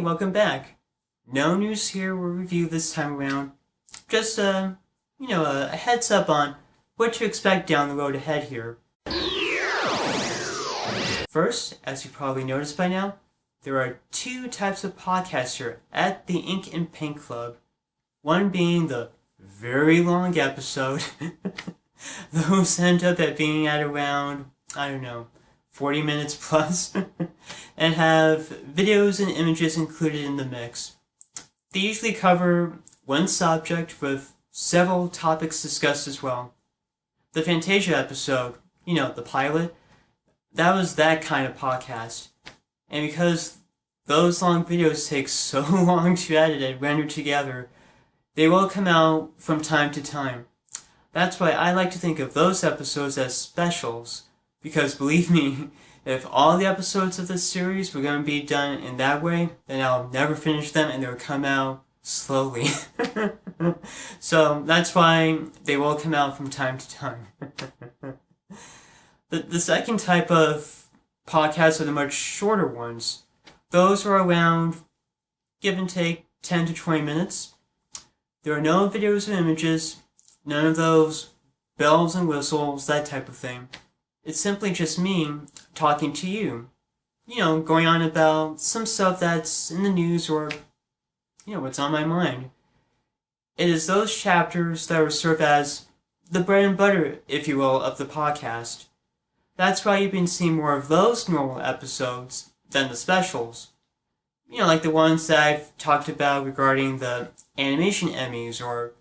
welcome back. No news here or review this time around. Just a heads up on what to expect down the road ahead here. First, as you probably noticed by now, there are two types of podcasts here at the Ink and Paint Club. One being the very long episode. Those end up at being at around, 40 minutes plus, and have videos and images included in the mix. They usually cover one subject with several topics discussed as well. The Fantasia episode, the pilot, that was that kind of podcast. And because those long videos take so long to edit and render together, they will come out from time to time. That's why I like to think of those episodes as specials, because believe me, if all the episodes of this series were going to be done in that way, then I'll never finish them and they'll come out slowly. So that's why they will come out from time to time. The second type of podcasts are the much shorter ones. Those are around, give and take, 10 to 20 minutes. There are no videos or images, none of those bells and whistles, that type of thing. It's simply just me talking to you. Going on about some stuff that's in the news or, what's on my mind. It is those chapters that will serve as the bread and butter, if you will, of the podcast. That's why you've been seeing more of those normal episodes than the specials. Like the ones that I've talked about regarding the animation Emmys, or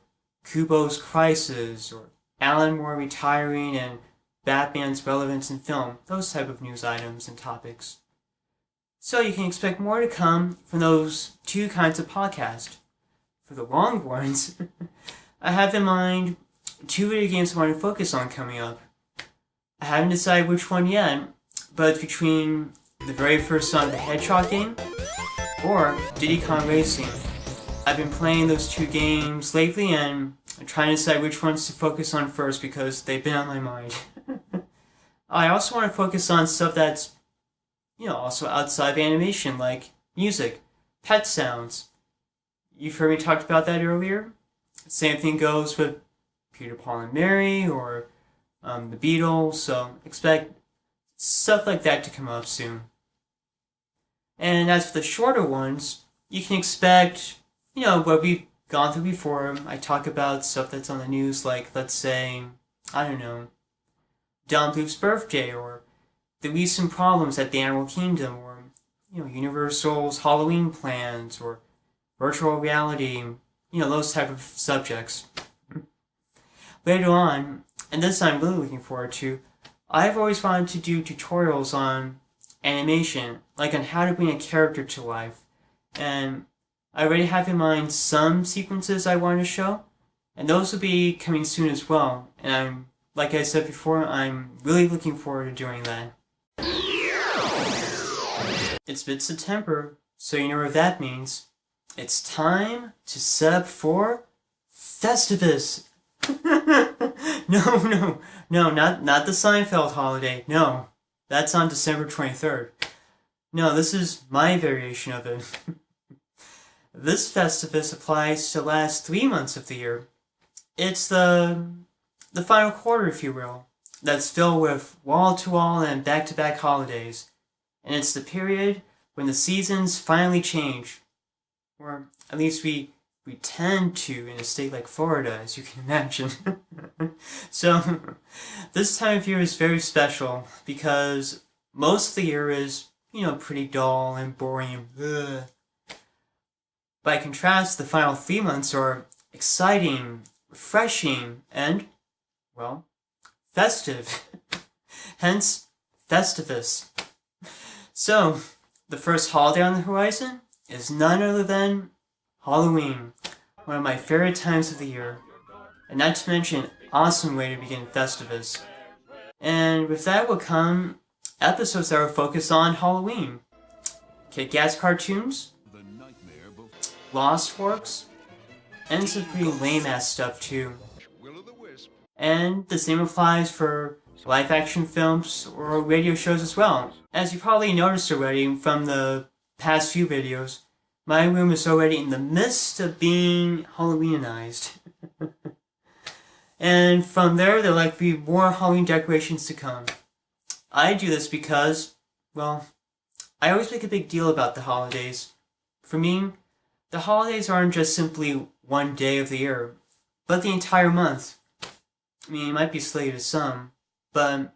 Kubo's Crisis, or Alan Moore retiring and Batman's relevance in film, those type of news items and topics. So you can expect more to come from those two kinds of podcasts. For the long ones, I have in mind two video games I want to focus on coming up. I haven't decided which one yet, but it's between the very first Sonic the Hedgehog game or Diddy Kong Racing. I've been playing those two games lately and I'm trying to decide which ones to focus on first because they've been on my mind. I also want to focus on stuff that's, also outside of animation, like music, pet sounds. You've heard me talk about that earlier. Same thing goes with Peter, Paul, and Mary, or the Beatles, so expect stuff like that to come up soon. And as for the shorter ones, you can expect, what we've gone through before. I talk about stuff that's on the news, like, let's say, Don Bluth's birthday, or the recent problems at the Animal Kingdom, or, Universal's Halloween plans, or virtual reality, those type of subjects. Later on, and this I'm really looking forward to, I've always wanted to do tutorials on animation, like on how to bring a character to life. And I already have in mind some sequences I want to show, and those will be coming soon as well. And like I said before, I'm really looking forward to doing that. It's mid-September, so you know what that means. It's time to sub up for Festivus. No, not the Seinfeld holiday. No, that's on December 23rd. No, this is my variation of it. This Festivus applies to the last 3 months of the year. It's the final quarter, if you will, that's filled with wall-to-wall and back-to-back holidays. And it's the period when the seasons finally change. Or at least we tend to in a state like Florida, as you can imagine. So, this time of year is very special because most of the year is, pretty dull and boring and ugh. By contrast, the final 3 months are exciting, refreshing, and, well, festive. Hence, Festivus. So, the first holiday on the horizon is none other than Halloween, one of my favorite times of the year, and not to mention an awesome way to begin Festivus. And with that will come episodes that are focused on Halloween. Kick-Ass cartoons, Lost Forks, and some pretty lame-ass stuff too. And the same applies for live-action films or radio shows as well. As you probably noticed already from the past few videos, My room is already in the midst of being Halloweenized. And from there will likely be more Halloween decorations to come. I do this because, well, I always make a big deal about the holidays. For me, the holidays aren't just simply one day of the year, but the entire month. I mean, it might be silly to some, but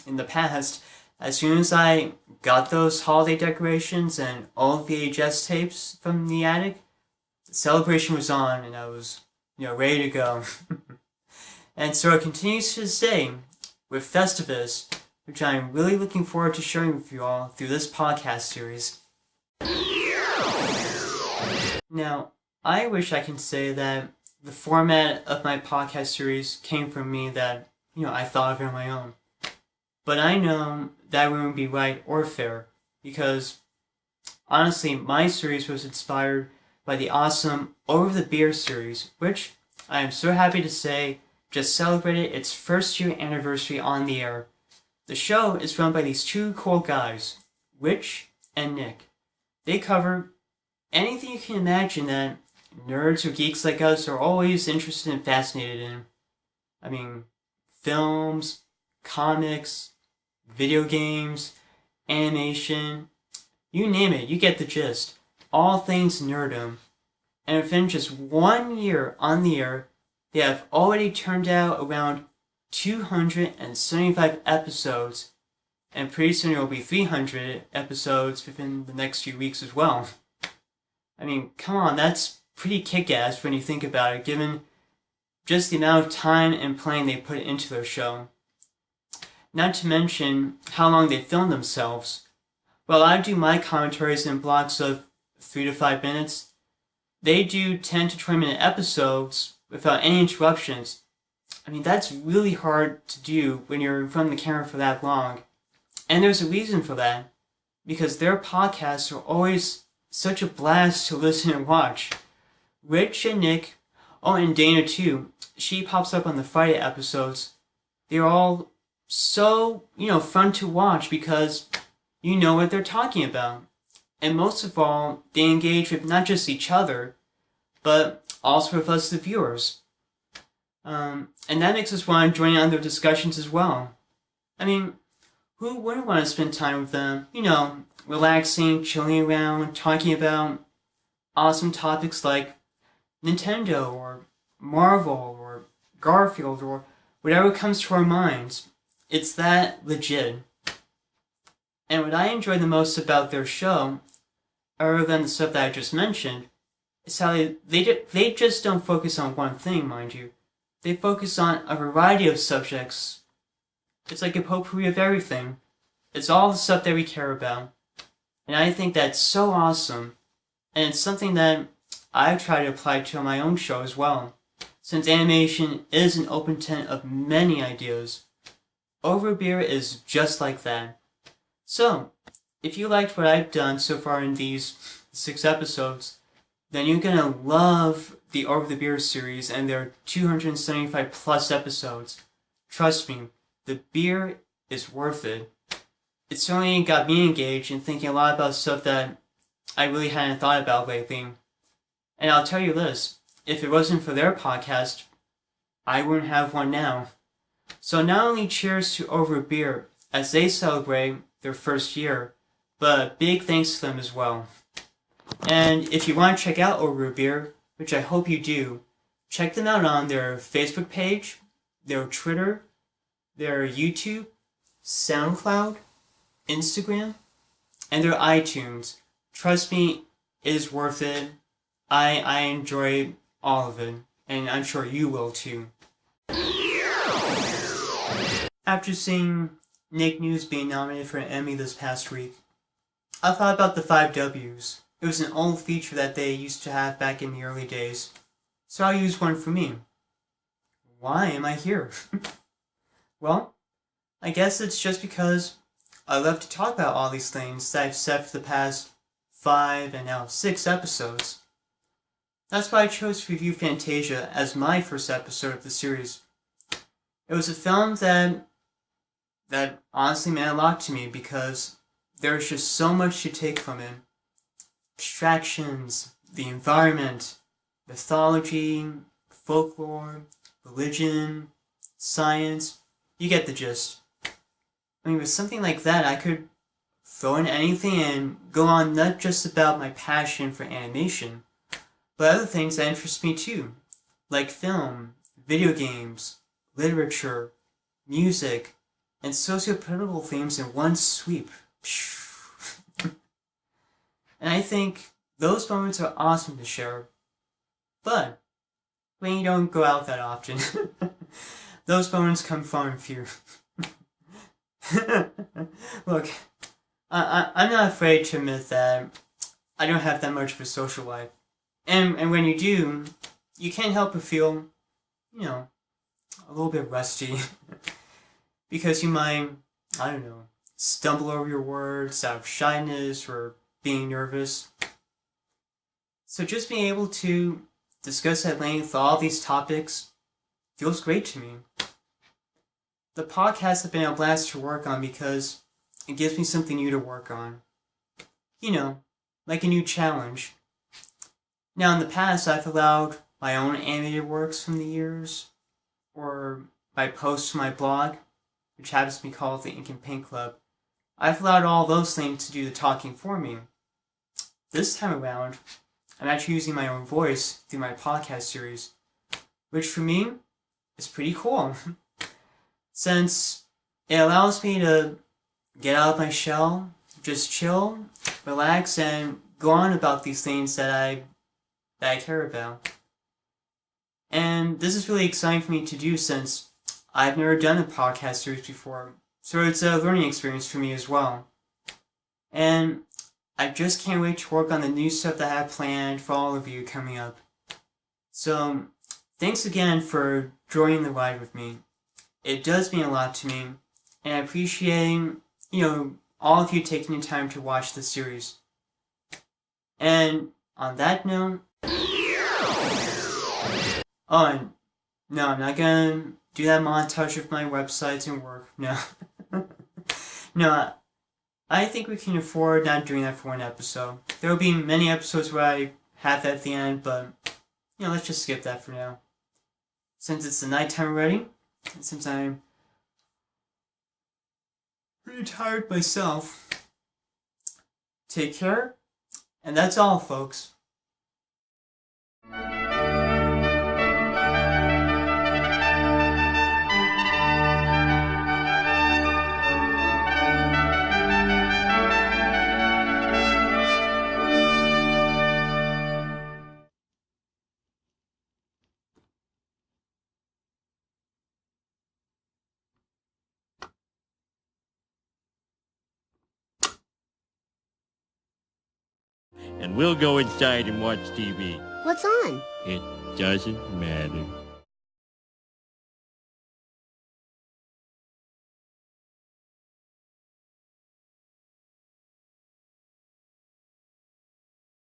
in the past, as soon as I got those holiday decorations and all the VHS tapes from the attic, the celebration was on and I was, ready to go. And so it continues to this day with Festivus, which I'm really looking forward to sharing with you all through this podcast series. Now, I wish I can say that the format of my podcast series came from me, that, I thought of it on my own. But I know that wouldn't be right or fair, because honestly, my series was inspired by the awesome Over the Beer series, which I am so happy to say just celebrated its first year anniversary on the air. The show is run by these two cool guys, Rich and Nick. They cover anything you can imagine that nerds or geeks like us are always interested and fascinated in. I mean, films, comics, video games, animation, you name it, you get the gist. All things nerdom. And within just 1 year on the air, they have already turned out around 275 episodes, and pretty soon there will be 300 episodes within the next few weeks as well. I mean, come on, that's pretty kick-ass when you think about it, given just the amount of time and planning they put into their show. Not to mention how long they film themselves. While I do my commentaries in blocks of 3 to 5 minutes, they do 10 to 20 minute episodes without any interruptions. I mean, that's really hard to do when you're in front of the camera for that long. And there's a reason for that, because their podcasts are always such a blast to listen and watch. Rich and Nick, and Dana too, she pops up on the Friday episodes. They're all so, fun to watch because you know what they're talking about. And most of all, they engage with not just each other, but also with us, the viewers. And that makes us want to join in on their discussions as well. I mean, who wouldn't want to spend time with them? Relaxing, chilling around, talking about awesome topics like Nintendo or Marvel or Garfield or whatever comes to our minds. It's that legit. And what I enjoy the most about their show, other than the stuff that I just mentioned, is how they just don't focus on one thing, mind you. They focus on a variety of subjects. It's like a potpourri of everything. It's all the stuff that we care about. And I think that's so awesome. And it's something that I try to apply to on my own show as well, since animation is an open tent of many ideas. Over Beer is just like that. So, if you liked what I've done so far in these 6 episodes, then you're gonna love the Over the Beer series and their 275 plus episodes. Trust me, the beer is worth it. It certainly got me engaged and thinking a lot about stuff that I really hadn't thought about lately. And I'll tell you this, if it wasn't for their podcast, I wouldn't have one now. So not only cheers to Over Beer as they celebrate their first year, but big thanks to them as well. And if you want to check out Over Beer, which I hope you do, check them out on their Facebook page, their Twitter, their YouTube, SoundCloud, Instagram, and their iTunes. Trust me, it is worth it. I enjoy all of it, and I'm sure you will too. After seeing Nick News being nominated for an Emmy this past week, I thought about the 5 W's. It was an old feature that they used to have back in the early days, so I'll use one for me. Why am I here? Well, I guess it's just because I love to talk about all these things that I've said for the past 5 and now 6 episodes. That's why I chose to review Fantasia as my first episode of the series. It was a film that honestly meant a lot to me because there's just so much to take from it. abstractions, the environment, mythology, folklore, religion, science. You get the gist. I mean, with something like that, I could throw in anything and go on not just about my passion for animation, but other things that interest me too, like film, video games, literature, music, and socio-political themes in one sweep. And I think those moments are awesome to share, but when you don't go out that often, those moments come far and few. Look, I'm not afraid to admit that I don't have that much of a social life. And when you do, you can't help but feel, a little bit rusty. Because you might, I don't know, stumble over your words out of shyness or being nervous. So just being able to discuss at length all these topics feels great to me. The podcast has been a blast to work on because it gives me something new to work on. Like a new challenge. Now in the past, I've allowed my own animated works from the years, or my posts to my blog, which happens to be called the Ink and Paint Club. I've allowed all those things to do the talking for me. This time around, I'm actually using my own voice through my podcast series, which for me is pretty cool. Since it allows me to get out of my shell, just chill, relax, and go on about these things that I care about. And this is really exciting for me to do since I've never done a podcast series before, so it's a learning experience for me as well. And I just can't wait to work on the new stuff that I have planned for all of you coming up. So, thanks again for joining the ride with me. It does mean a lot to me, and I appreciate, all of you taking the time to watch the series. And on that note, and no, I'm not gonna do that montage of my websites and work. No. No, I think we can afford not doing that for one episode. There will be many episodes where I have that at the end, but, let's just skip that for now. Since it's the nighttime already, and since I'm pretty tired myself, take care, and that's all, folks. And we'll go inside and watch TV. What's on? It doesn't matter.